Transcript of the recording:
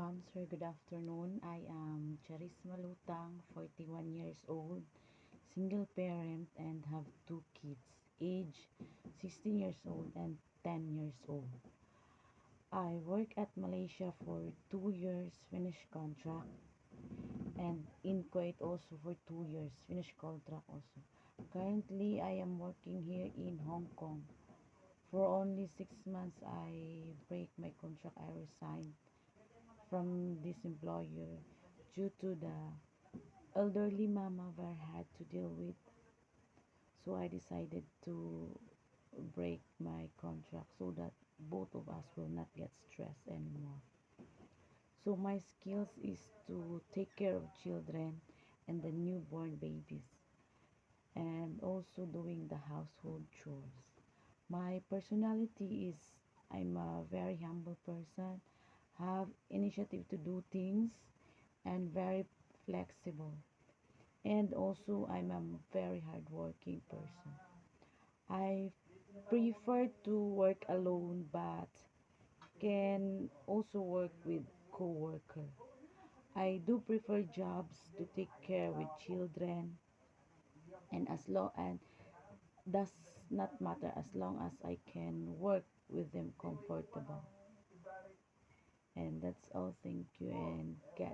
Sir, good afternoon. I am Charis Malutang, 41 years old, single parent, and have two kids, age 16 years old and 10 years old. I work at Malaysia for 2 years, finished contract, and in Kuwait also for 2 years, finished contract also. Currently, I am working here in Hong Kong. For only 6 months, I break my contract. I resigned from this employer due to the elderly mama I had to deal with. So I decided to break my contract so that both of us will not get stressed anymore. So my skills is to take care of children and the newborn babies, and also doing the household chores. My personality is I'm a very humble person, have initiative to do things, and very flexible. And also, I'm a very hardworking person. I prefer to work alone, but can also work with co-worker. I do prefer jobs to take care with children, and as long and does not matter as long as I can work with them comfortable. And that's all. Thank you and get